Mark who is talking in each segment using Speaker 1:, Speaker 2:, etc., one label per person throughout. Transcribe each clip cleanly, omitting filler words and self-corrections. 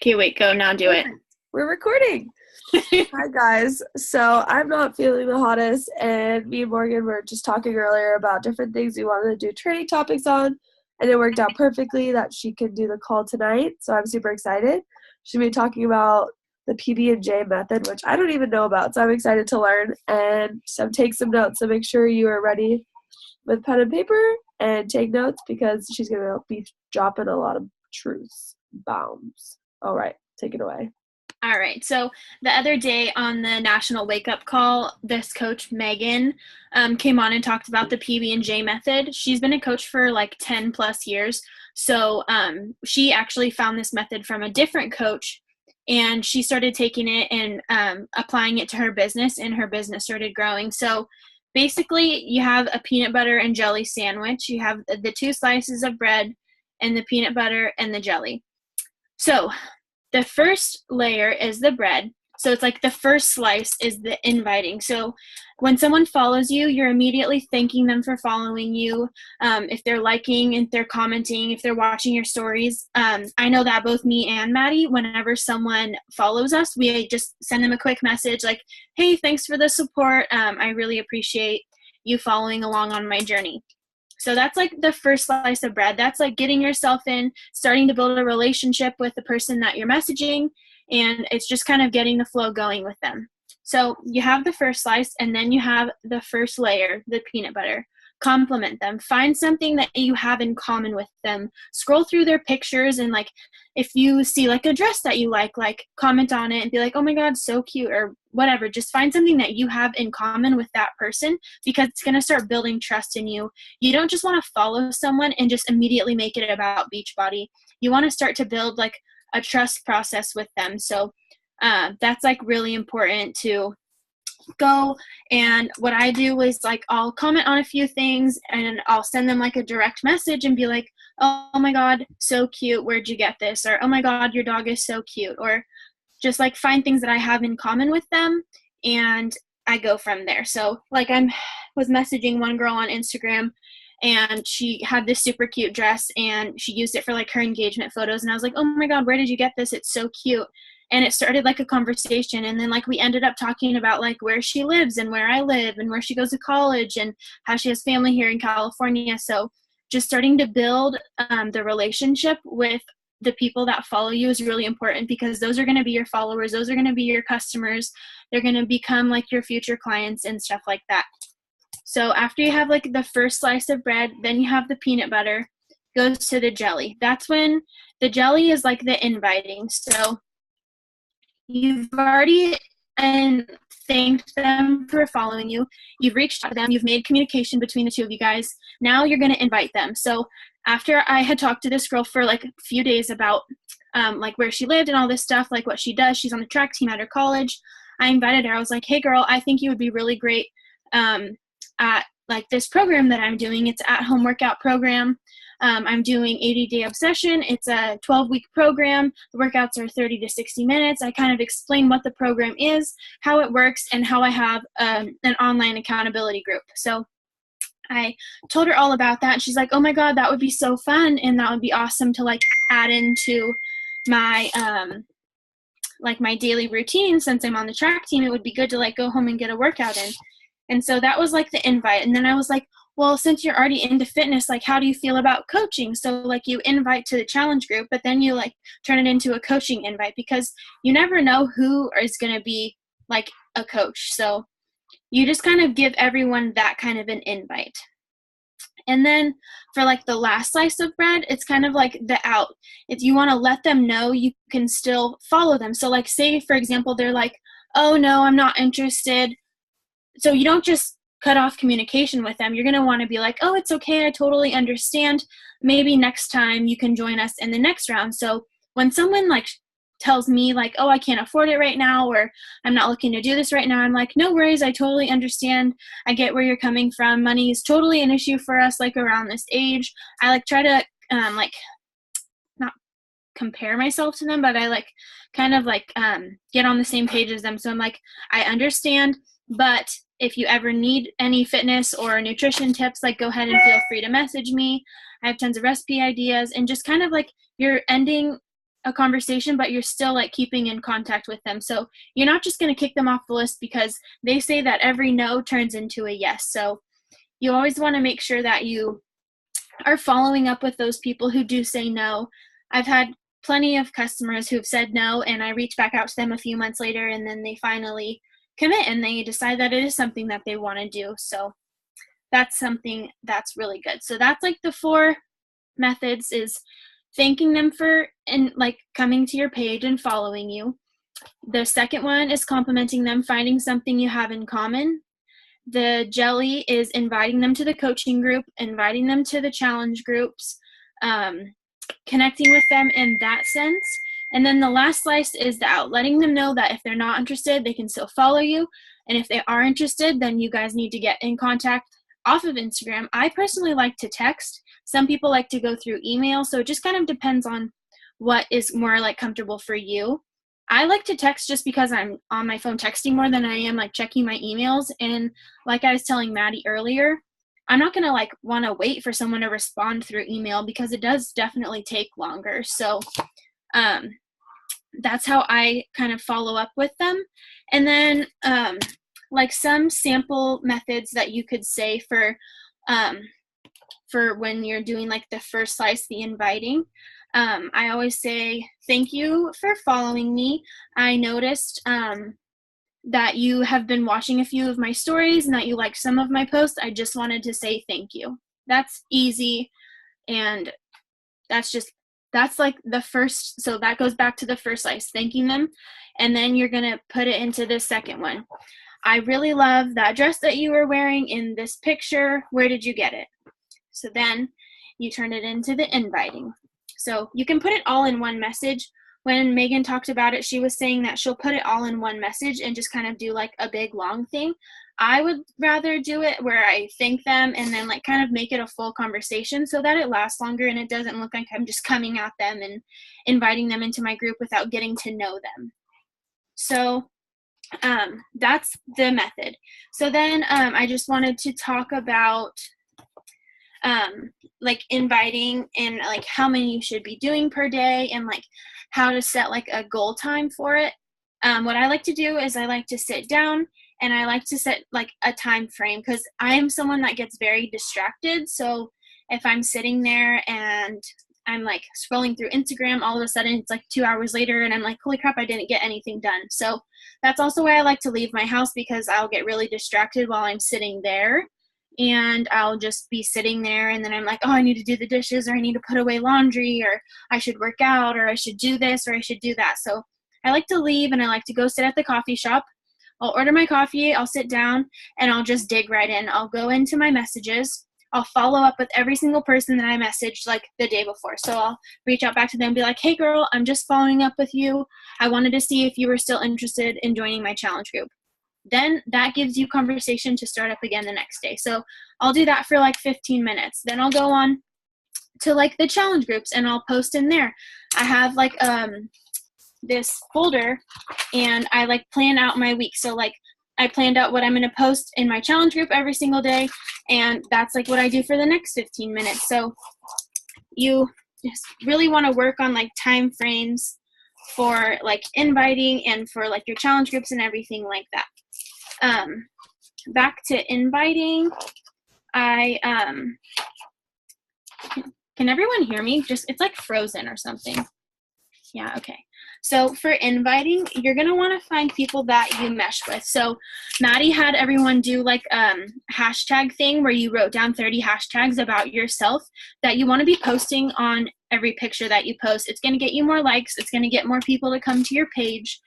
Speaker 1: Okay, wait, go now. Do it.
Speaker 2: We're recording. Hi, guys. So I'm not feeling the hottest, and me and Morgan were just talking earlier about different things we wanted to do training topics on, and it worked out perfectly that she could do the call tonight, so I'm super excited. She'll be talking about the PB&J method, which I don't even know about, so I'm excited to learn, and so take some notes, so make sure you are ready with pen and paper and take notes because she's going to be dropping a lot of truths, bombs. All right, take it away.
Speaker 1: All right. So the other day on the National Wake Up Call, this coach, Megan, came on and talked about the PB&J method. She's been a coach for like 10 plus years. So she actually found this method from a different coach, and she started taking it and applying it to her business, and her business started growing. So basically, you have a peanut butter and jelly sandwich. You have the 2 slices of bread and the peanut butter and the jelly. So the first layer is the bread. So it's like the first slice is the inviting. So when someone follows you, you're immediately thanking them for following you. If they're liking, if they're commenting, if they're watching your stories. I know that both me and Maddie, whenever someone follows us, we just send them a quick message like, hey, thanks for the support. I really appreciate you following along on my journey. So that's like the first slice of bread. That's like getting yourself in, starting to build a relationship with the person that you're messaging, and it's just kind of getting the flow going with them. So you have the first slice, and then you have the first layer, the peanut butter. Compliment them. Find something that you have in common with them. Scroll through their pictures, and like if you see like a dress that you like comment on it and be like, oh my God, so cute, or whatever. Just find something that you have in common with that person, because it's going to start building trust in you. You don't just want to follow someone and just immediately make it about Beachbody. You want to start to build like a trust process with them. So that's like really important to go. And what I do is like I'll comment on a few things, and I'll send them like a direct message and be like, oh my God, so cute, where'd you get this? Or oh my God, your dog is so cute. Or just like find things that I have in common with them, and I go from there. So like I was messaging one girl on Instagram, and she had this super cute dress, and she used it for like her engagement photos, and I was like, oh my God, where did you get this? It's so cute. And it started like a conversation, and then like we ended up talking about like where she lives and where I live and where she goes to college and how she has family here in California. So just starting to build the relationship with the people that follow you is really important, because those are going to be your followers. Those are going to be your customers. They're going to become like your future clients and stuff like that. So after you have like the first slice of bread, then you have the peanut butter, goes to the jelly. That's when the jelly is like the inviting. So you've already thanked them for following you. You've reached out to them. You've made communication between the two of you guys. Now you're going to invite them. So after I had talked to this girl for like a few days about like where she lived and all this stuff, like what she does, she's on the track team at her college. I invited her. I was like, hey girl, I think you would be really great at like this program that I'm doing. It's at-home workout program. I'm doing 80-day obsession. It's a 12-week program. The workouts are 30 to 60 minutes. I kind of explain what the program is, how it works, and how I have an online accountability group. So I told her all about that. And she's like, oh my God, that would be so fun. And that would be awesome to like add into my, like my daily routine. Since I'm on the track team, it would be good to like go home and get a workout in. And so that was like the invite. And then I was like, well, since you're already into fitness, like how do you feel about coaching? So like you invite to the challenge group, but then you like turn it into a coaching invite, because you never know who is going to be like a coach. So you just kind of give everyone that kind of an invite. And then for like the last slice of bread, it's kind of like the out. If you want to let them know you can still follow them. So like say, for example, they're like, oh no, I'm not interested. So you don't just cut off communication with them. You're going to want to be like, oh, it's okay. I totally understand. Maybe next time you can join us in the next round. So when someone like tells me like, oh, I can't afford it right now, or I'm not looking to do this right now, I'm like, no worries. I totally understand. I get where you're coming from. Money is totally an issue for us, like around this age. I like try to like not compare myself to them, but I like kind of like get on the same page as them. So I'm like, I understand, but if you ever need any fitness or nutrition tips, like go ahead and feel free to message me. I have tons of recipe ideas, and just kind of like you're ending a conversation, but you're still like keeping in contact with them. So you're not just going to kick them off the list, because they say that every no turns into a yes. So you always want to make sure that you are following up with those people who do say no. I've had plenty of customers who've said no, and I reach back out to them a few months later, and then they finally commit and they decide that it is something that they want to do. So that's something that's really good. So that's like the 4 methods, is thanking them for and like coming to your page and following you. The second one is complimenting them, finding something you have in common. The jelly is inviting them to the coaching group, inviting them to the challenge groups, connecting with them in that sense. And then the last slice is the out, letting them know that if they're not interested, they can still follow you. And if they are interested, then you guys need to get in contact off of Instagram. I personally like to text. Some people like to go through email. So it just kind of depends on what is more like comfortable for you. I like to text just because I'm on my phone texting more than I am like checking my emails. And like I was telling Maddie earlier, I'm not going to like want to wait for someone to respond through email, because it does definitely take longer. So that's how I kind of follow up with them. And then like some sample methods that you could say for when you're doing like the first slice, the inviting. I always say, thank you for following me. I noticed that you have been watching a few of my stories and that you like some of my posts. I just wanted to say thank you. That's easy. And that's like the first, so that goes back to the first slice, thanking them. And then you're going to put it into the second one. I really love that dress that you were wearing in this picture. Where did you get it? So then you turn it into the inviting. So you can put it all in one message. When Megan talked about it, she was saying that she'll put it all in one message and just kind of do like a big long thing. I would rather do it where I thank them and then like kind of make it a full conversation so that it lasts longer and it doesn't look like I'm just coming at them and inviting them into my group without getting to know them. So that's the method. So then I just wanted to talk about like inviting and like how many you should be doing per day and like how to set like a goal time for it. What I like to do is I like to sit down and I like to set like a time frame, because I am someone that gets very distracted. So if I'm sitting there and I'm like scrolling through Instagram, all of a sudden it's like 2 hours later and I'm like, holy crap, I didn't get anything done. So that's also why I like to leave my house, because I'll get really distracted while I'm sitting there. And I'll just be sitting there and then I'm like, oh, I need to do the dishes, or I need to put away laundry, or I should work out, or I should do this, or I should do that. So I like to leave and I like to go sit at the coffee shop. I'll order my coffee, I'll sit down, and I'll just dig right in. I'll go into my messages. I'll follow up with every single person that I messaged like the day before. So I'll reach out back to them and be like, hey girl, I'm just following up with you. I wanted to see if you were still interested in joining my challenge group. Then that gives you conversation to start up again the next day. So I'll do that for like 15 minutes. Then I'll go on to like the challenge groups and I'll post in there. I have like this folder and I like plan out my week. So like I planned out what I'm going to post in my challenge group every single day, and that's like what I do for the next 15 minutes. So you just really want to work on like time frames for like inviting and for like your challenge groups and everything like that. Back to inviting, I can everyone hear me? Just, it's like frozen or something. Yeah, okay. So for inviting, you're going to want to find people that you mesh with. So Maddie had everyone do like hashtag thing where you wrote down 30 hashtags about yourself that you want to be posting on every picture that you post. It's going to get you more likes. It's going to get more people to come to your page.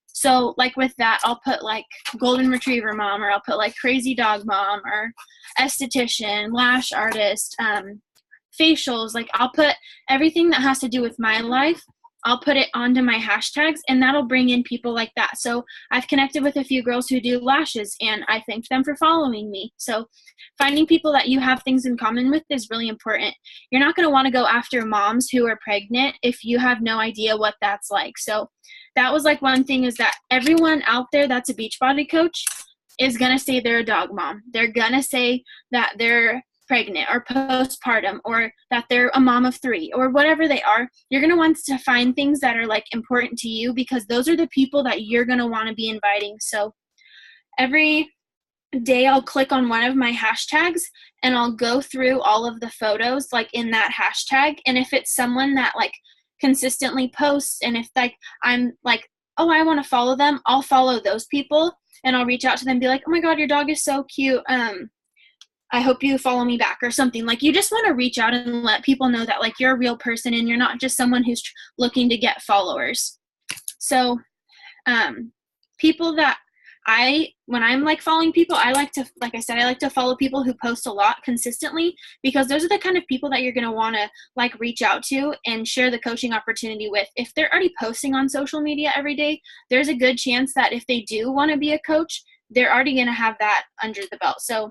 Speaker 1: So like with that, I'll put like golden retriever mom, or I'll put like crazy dog mom, or esthetician, lash artist, facials. Like I'll put everything that has to do with my life. I'll put it onto my hashtags, and that'll bring in people like that. So I've connected with a few girls who do lashes, and I thanked them for following me. So finding people that you have things in common with is really important. You're not going to want to go after moms who are pregnant if you have no idea what that's like. So that was like one thing, is that everyone out there that's a Beachbody coach is going to say they're a dog mom. They're going to say that they're pregnant or postpartum, or that they're a mom of 3, or whatever they are, you're going to want to find things that are like important to you, because those are the people that you're going to want to be inviting. So every day I'll click on one of my hashtags and I'll go through all of the photos like in that hashtag. And if it's someone that like consistently posts, and if like I'm like, oh, I want to follow them, I'll follow those people and I'll reach out to them and be like, oh my God, your dog is so cute. I hope you follow me back, or something. Like, you just want to reach out and let people know that like you're a real person and you're not just someone who's looking to get followers. So people that when I'm like following people, I like to follow people who post a lot consistently, because those are the kind of people that you're going to want to like reach out to and share the coaching opportunity with. If they're already posting on social media every day, there's a good chance that if they do want to be a coach, they're already going to have that under the belt. So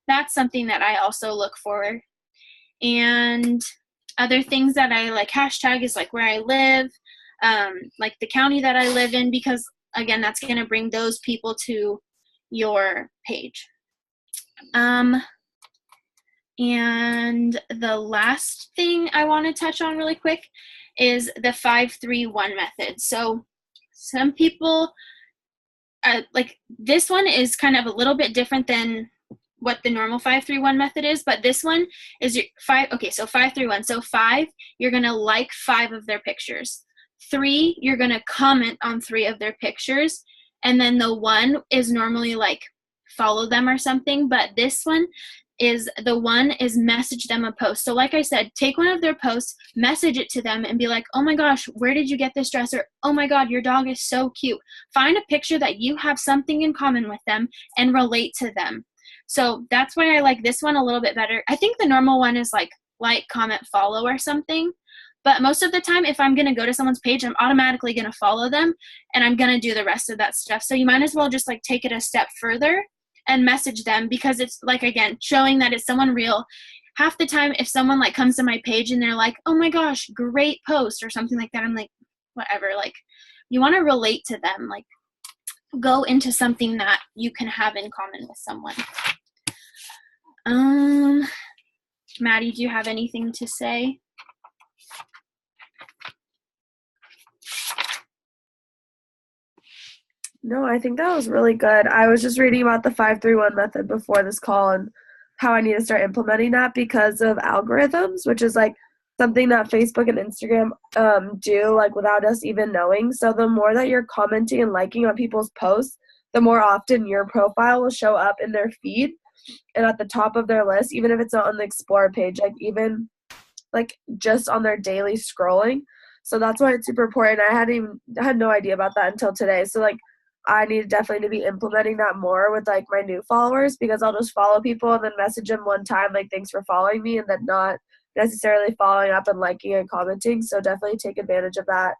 Speaker 1: that's something that I also look for. And other things that I like hashtag is like where I live, like the county that I live in, because again, that's going to bring those people to your page. And the last thing I want to touch on really quick is the 5-3-1 method. So some people like this one is kind of a little bit different than what the normal 5-3-1 method is, but this one is your 5. Okay, so 5-3-1. So 5, you're going to like 5 of their pictures. 3, you're going to comment on 3 of their pictures. And then the 1 is normally like follow them or something. But this one is message them a post. So like I said, take one of their posts, message it to them and be like, oh my gosh, where did you get this dress? Or, oh my God, your dog is so cute. Find a picture that you have something in common with them and relate to them. So that's why I like this one a little bit better. I think the normal one is like, comment, follow or something. But most of the time, if I'm going to go to someone's page, I'm automatically going to follow them and I'm going to do the rest of that stuff. So you might as well just like take it a step further and message them, because it's like, again, showing that it's someone real. Half the time, if someone like comes to my page and they're like, oh my gosh, great post or something like that, I'm like, whatever. Like, you want to relate to them, like go into something that you can have in common with someone. Maddie, do you have anything to say?
Speaker 2: No, I think that was really good. I was just reading about the 5-3-1 method before this call and how I need to start implementing that because of algorithms, which is like something that Facebook and Instagram do like without us even knowing. So the more that you're commenting and liking on people's posts, the more often your profile will show up in their feed and at the top of their list, even if it's not on the Explore page, like even like just on their daily scrolling. So that's why it's super important. I had no idea about that until today. So like I need definitely to be implementing that more with like my new followers, because I'll just follow people and then message them one time like thanks for following me, and then not necessarily following up and liking and commenting. So definitely take advantage of that,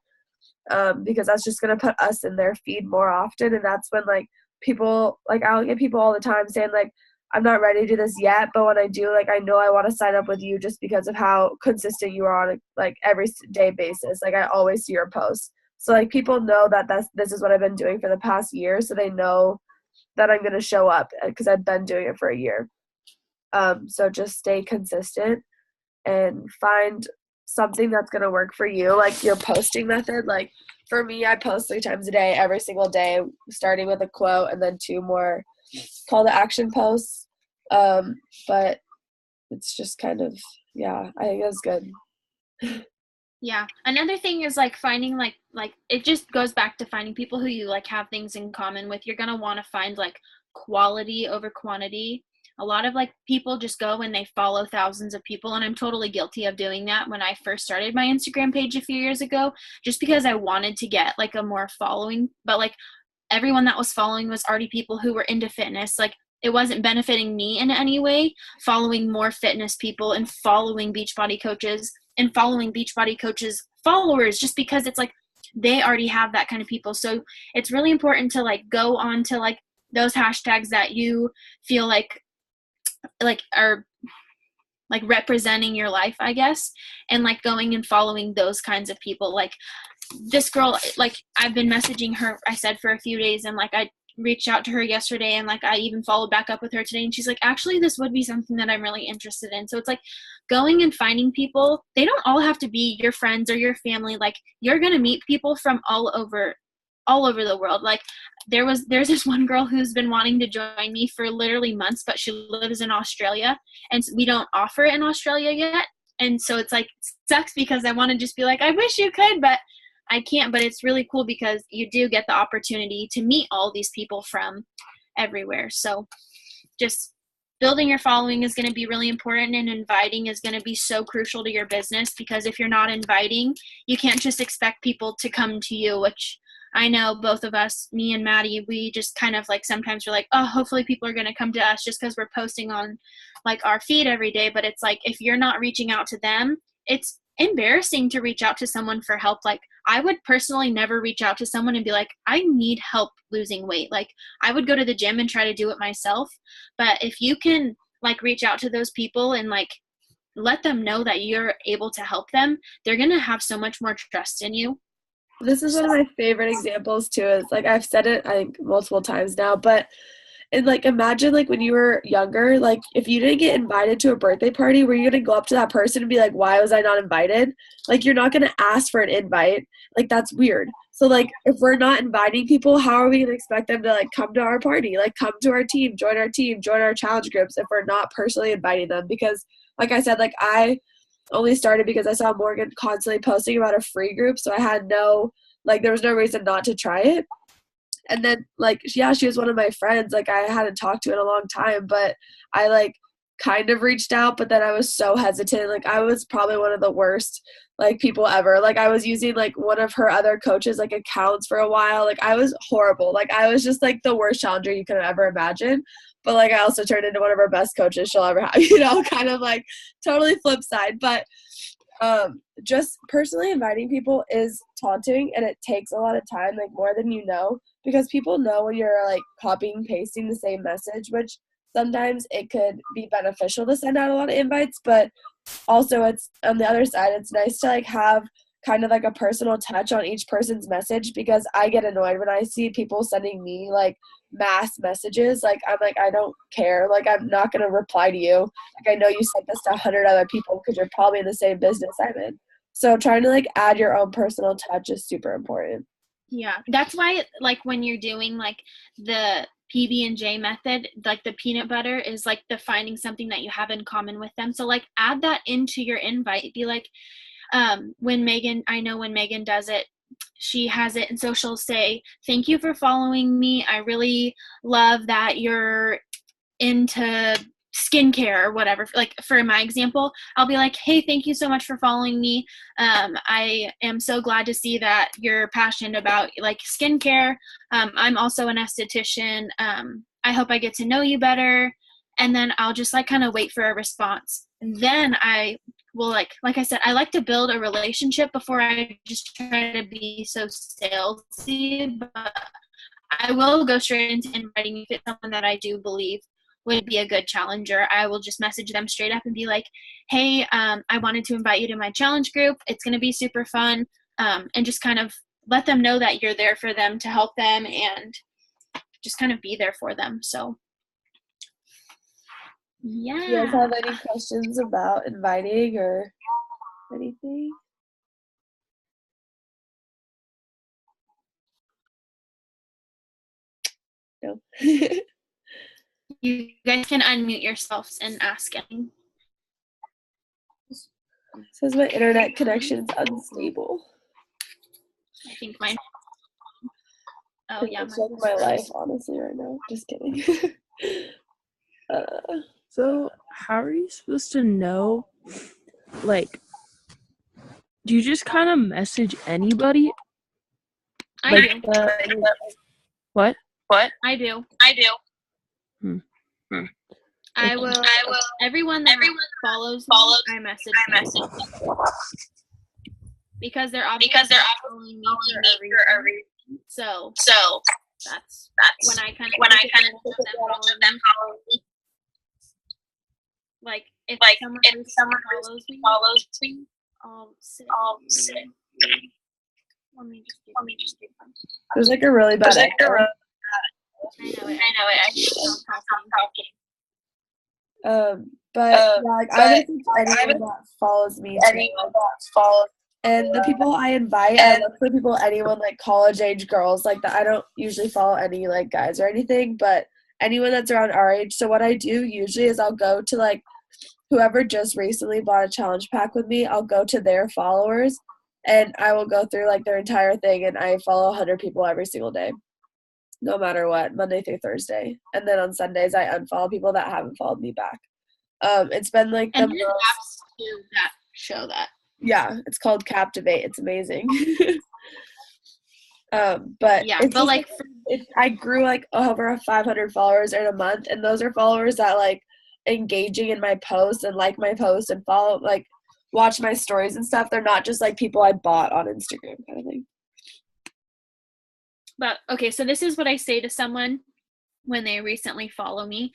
Speaker 2: because that's just going to put us in their feed more often. And that's when like people, like I'll get people all the time saying like, I'm not ready to do this yet, but when I do, like I know I want to sign up with you just because of how consistent you are on a like every day basis. Like I always see your posts. So like people know that this is what I've been doing for the past year, so they know that I'm going to show up because I've been doing it for a year. So just stay consistent and find something that's going to work for you, like your posting method. Like for me, I post 3 times a day, every single day, starting with a quote and then 2 more call to action posts. But it's just kind of, yeah, I think that's good.
Speaker 1: Yeah. Another thing is like finding like it just goes back to finding people who you like have things in common with. You're going to want to find like quality over quantity. A lot of like people just go and they follow thousands of people, and I'm totally guilty of doing that when I first started my Instagram page a few years ago, just because I wanted to get like a more following, but like everyone that was following was already people who were into fitness. Like it wasn't benefiting me in any way, following more fitness people and following Beachbody coaches and following Beachbody coaches followers, just because it's like they already have that kind of people. So it's really important to like go on to like those hashtags that you feel like are like representing your life, I guess, and like going and following those kinds of people. Like this girl, like I've been messaging her, I said, for a few days, and like reached out to her yesterday, and like I even followed back up with her today, and she's like, actually this would be something that I'm really interested in. So it's like going and finding people. They don't all have to be your friends or your family. Like you're going to meet people from all over the world. Like there's this one girl who's been wanting to join me for literally months, but she lives in Australia, and we don't offer it in Australia yet. And so it's like, sucks because I want to just be like, I wish you could, but I can't. But it's really cool because you do get the opportunity to meet all these people from everywhere. So just building your following is going to be really important, and inviting is going to be so crucial to your business, because if you're not inviting, you can't just expect people to come to you, which I know both of us, me and Maddie, we just kind of like sometimes we're like, oh, hopefully people are going to come to us just because we're posting on like our feed every day. But it's like, if you're not reaching out to them, it's embarrassing to reach out to someone for help. Like I would personally never reach out to someone and be like, I need help losing weight. Like I would go to the gym and try to do it myself. But if you can like reach out to those people and like let them know that you're able to help them, they're going to have so much more trust in you.
Speaker 2: This is one of my favorite examples too. Is like I've said it I think multiple times now, but and like imagine like when you were younger, like if you didn't get invited to a birthday party, were you gonna go up to that person and be like, why was I not invited? Like you're not gonna ask for an invite. Like that's weird. So like if we're not inviting people, how are we gonna expect them to like come to our party, like come to our team, join our challenge groups if we're not personally inviting them? Because like I said, like I only started because I saw Morgan constantly posting about a free group, so I had there was no reason not to try it. And then like yeah, she was one of my friends. Like I hadn't talked to in a long time, but I like kind of reached out, but then I was so hesitant. Like I was probably one of the worst like people ever. Like I was using like one of her other coaches like accounts for a while. Like I was horrible. Like I was just like the worst challenger you could have ever imagined. But like I also turned into one of her best coaches she'll ever have, kind of like totally flip side. But just personally inviting people is taunting, and it takes a lot of time, like more than you know, because people know when you're like copying pasting the same message, which sometimes it could be beneficial to send out a lot of invites, but also it's on the other side, it's nice to like have kind of like a personal touch on each person's message, because I get annoyed when I see people sending me like mass messages. Like I'm like, I don't care. Like I'm not going to reply to you. Like I know you sent this to 100 other people because you're probably in the same business I'm in. So trying to like add your own personal touch is super important.
Speaker 1: Yeah, that's why like when you're doing like the PB&J method, like the peanut butter is like the finding something that you have in common with them. So like add that into your invite. Be like, when Megan does it, she has it, and so she'll say, thank you for following me. I really love that you're into skincare or whatever. Like for my example, I'll be like, hey, thank you so much for following me. I am so glad to see that you're passionate about like skincare. I'm also an esthetician. I hope I get to know you better. And then I'll just like kind of wait for a response. And then I will like I said, I like to build a relationship before I just try to be so salesy, but I will go straight into inviting if it's someone that I do believe would be a good challenger. I will just message them straight up and be like, hey, I wanted to invite you to my challenge group. It's going to be super fun. And just kind of let them know that you're there for them to help them and just kind of be there for them. So, yeah.
Speaker 2: Do you guys have any questions about inviting or anything? No.
Speaker 1: You guys can unmute yourselves and ask anything.
Speaker 2: Says my internet connection's unstable.
Speaker 1: I think mine. Oh yeah,
Speaker 2: it's like my life, honestly, right now. Just kidding.
Speaker 3: So how are you supposed to know? Like, do you just kind of message anybody?
Speaker 1: I do.
Speaker 3: What?
Speaker 1: I do.
Speaker 3: Hmm.
Speaker 1: I will. Everyone that follows me, I message them. Because they're obviously following me for a reason. So that's when I kind of look at them following me. Like if someone follows me, I'll sit. Let me just do.
Speaker 2: There's like a really bad echo.
Speaker 1: I know it. I stop talking.
Speaker 2: But like I message anyone that follows me too. And the people I invite, I look for people, anyone like college age girls like that. I don't usually follow any like guys or anything, but anyone that's around our age. So what I do usually is I'll go to like whoever just recently bought a challenge pack with me, I'll go to their followers and I will go through like their entire thing, and I follow 100 people every single day, no matter what, Monday through Thursday. And then on Sundays I unfollow people that haven't followed me back. It's been like
Speaker 1: and there's apps too that show that.
Speaker 2: Yeah, it's called Captivate. It's amazing. But
Speaker 1: yeah,
Speaker 2: it's
Speaker 1: but like
Speaker 2: I grew like over 500 followers in a month, and those are followers that like engaging in my posts and like my posts and follow, like watch my stories and stuff. They're not just like people I bought on Instagram kind of thing.
Speaker 1: But okay, so this is what I say to someone when they recently follow me.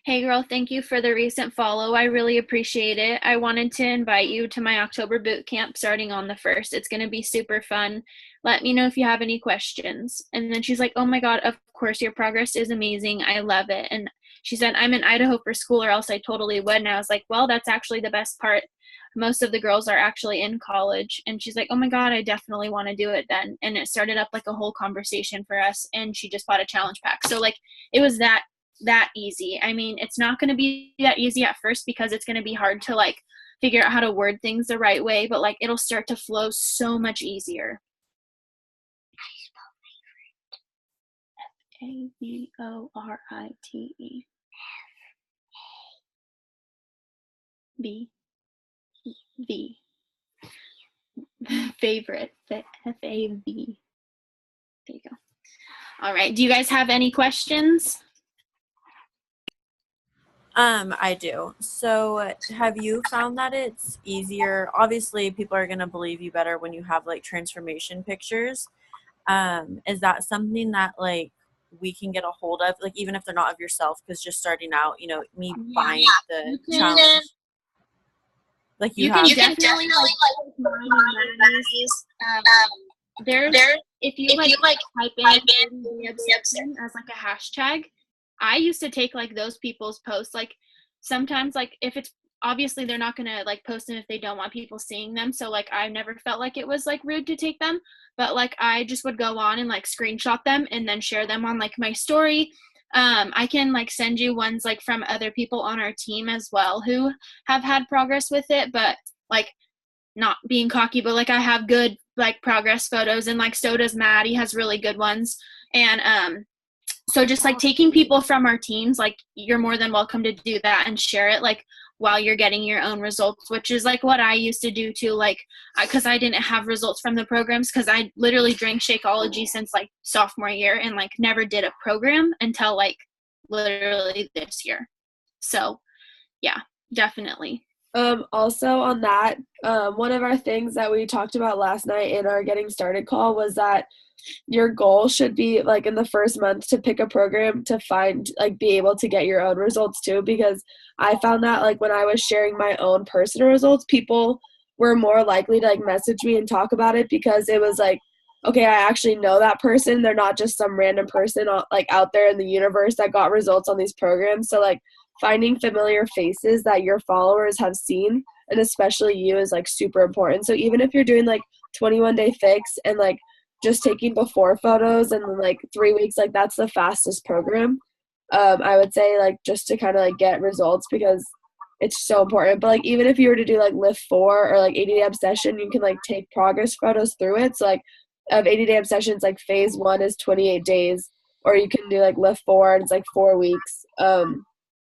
Speaker 1: Hey girl, thank you for the recent follow. I really appreciate it. I wanted to invite you to my October boot camp starting on the 1st. It's going to be super fun. Let me know if you have any questions. And then she's like, oh my God, of course, your progress is amazing. I love it. And she said, I'm in Idaho for school or else I totally would. And I was like, well, that's actually the best part. Most of the girls are actually in college. And she's like, oh my God, I definitely want to do it then. And it started up like a whole conversation for us. And she just bought a challenge pack. So like it was that easy. I mean, it's not going to be that easy at first because it's going to be hard to like figure out how to word things the right way, but like it'll start to flow so much easier. Favorite. B. Favorite. F-A-V. There you go. All right. Do you guys have any questions?
Speaker 4: I do. So have you found that it's easier? Obviously, people are going to believe you better when you have like transformation pictures. Is that something that like we can get a hold of, like even if they're not of yourself, because just starting out, you know, me buying the challenge. Like you
Speaker 1: can definitely there's if you like type in the obsession as like a hashtag. I used to take like those people's posts. Like sometimes like if it's obviously they're not gonna like post them if they don't want people seeing them. So like I never felt like it was like rude to take them, but like I just would go on and like screenshot them and then share them on like my story. I can like send you ones like from other people on our team as well who have had progress with it, but like not being cocky, but like I have good like progress photos, and like so does Maddie, has really good ones. And so just like taking people from our teams, like you're more than welcome to do that and share it like while you're getting your own results, which is like what I used to do too, like because I didn't have results from the programs because I literally drank Shakeology since like sophomore year and like never did a program until like literally this year. So yeah, definitely.
Speaker 2: Also on that, one of our things that we talked about last night in our getting started call was that your goal should be like in the first month to pick a program to find like be able to get your own results too, because I found that like when I was sharing my own personal results, people were more likely to like message me and talk about it because it was like, okay, I actually know that person. They're not just some random person like out there in the universe that got results on these programs. So like finding familiar faces that your followers have seen, and especially you, is like super important. So even if you're doing like 21-day fix and like just taking before photos and like 3 weeks, like that's the fastest program. I would say like just to kind of like get results because it's so important. But like even if you were to do like lift 4 or like 80-day obsession, you can like take progress photos through it. So like of 80-day obsessions, like phase 1 is 28 days, or you can do like lift 4 and it's like 4 weeks.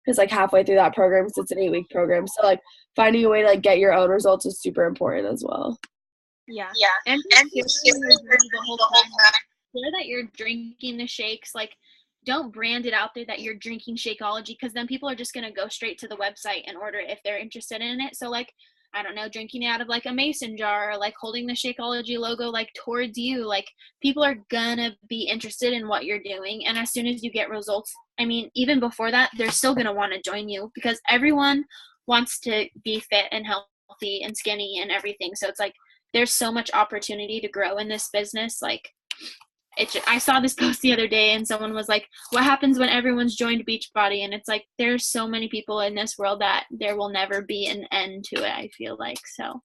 Speaker 2: It's like halfway through that program because it's an 8-week program. So like finding a way to like get your own results is super important as well.
Speaker 1: Yeah. And the whole time, share that you're drinking the shakes. Like, don't brand it out there that you're drinking Shakeology, because then people are just going to go straight to the website and order it if they're interested in it. So like, I don't know, drinking it out of like a mason jar, or like holding the Shakeology logo like towards you, like people are gonna be interested in what you're doing. And as soon as you get results, I mean, even before that, they're still gonna want to join you because everyone wants to be fit and healthy and skinny and everything. So it's like there's so much opportunity to grow in this business. Like I saw this post the other day, and someone was like, what happens when everyone's joined Beachbody? And it's like, there's so many people in this world that there will never be an end to it, I feel like. So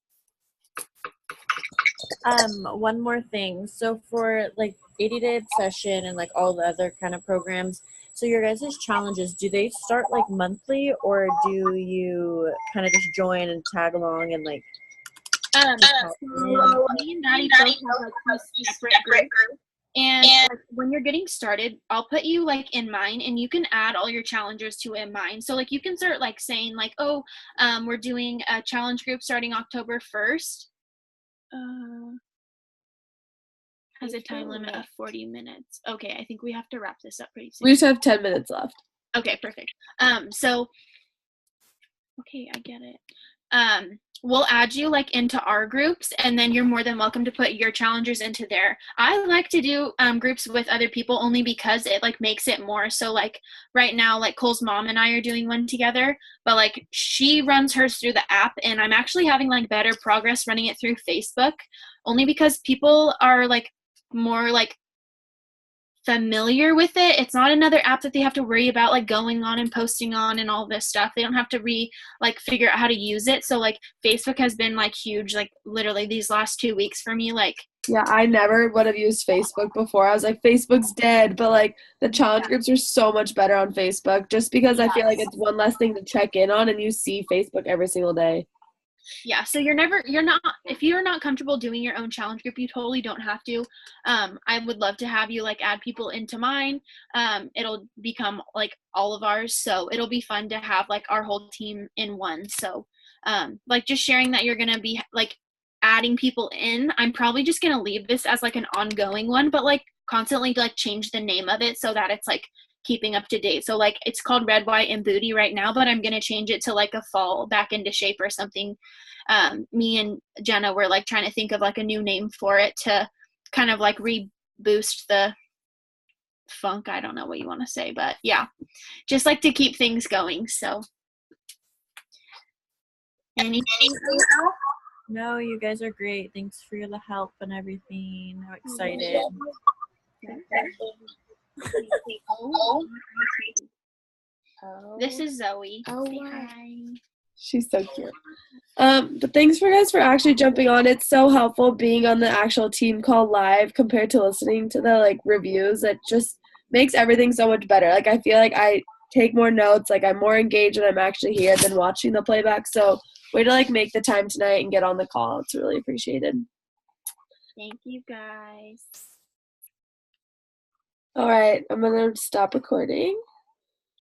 Speaker 4: One more thing. So for like 80-day obsession and like all the other kind of programs, so your guys' challenges, do they start like monthly, or do you kind of just join and tag along and like
Speaker 1: so me and Maddie both have like two separate groups. And like, when you're getting started, I'll put you like in mine, and you can add all your challengers to in mine. So like you can start like saying like, oh, we're doing a challenge group starting October 1st. Has a time limit of 40 minutes. Okay, I think we have to wrap this up pretty soon.
Speaker 2: We just have 10 minutes left.
Speaker 1: Okay, perfect. So okay, I get it. We'll add you like into our groups, and then you're more than welcome to put your challengers into there. I like to do groups with other people only because it like makes it more. So like right now, like Cole's mom and I are doing one together, but like she runs hers through the app, and I'm actually having like better progress running it through Facebook, only because people are like more like familiar with it. It's not another app that they have to worry about like going on and posting on and all this stuff. They don't have to figure out how to use it. So like Facebook has been like huge, like literally these last 2 weeks for me. Like,
Speaker 2: yeah, I never would have used Facebook before. I was like, Facebook's dead, but like the challenge groups are so much better on Facebook, just because I feel like it's one less thing to check in on, and you see Facebook every single day.
Speaker 1: Yeah, so if you're not comfortable doing your own challenge group, you totally don't have to. I would love to have you like add people into mine. It'll become like all of ours, so it'll be fun to have like our whole team in one. So like just sharing that you're gonna be like adding people in. I'm probably just gonna leave this as like an ongoing one, but like constantly like change the name of it so that it's like keeping up to date. So like it's called Red, White, and Booty right now, but I'm gonna change it to like a fall back into shape or something. Me and Jenna were like trying to think of like a new name for it to kind of like reboost the funk. I don't know what you want to say, but yeah, just like to keep things going. So anything else?
Speaker 4: No, you guys are great. Thanks for the help and everything. I'm excited.
Speaker 1: This is Zoe.
Speaker 2: Oh,
Speaker 1: Say
Speaker 2: wow.
Speaker 1: hi.
Speaker 2: She's so cute. But thanks for guys for actually jumping on. It's so helpful being on the actual team call live compared to listening to the like reviews. It just makes everything so much better. Like I feel like I take more notes, like I'm more engaged when I'm actually here than watching the playback. So way to like make the time tonight and get on the call. It's really appreciated.
Speaker 1: Thank you guys.
Speaker 2: All right, I'm gonna stop recording.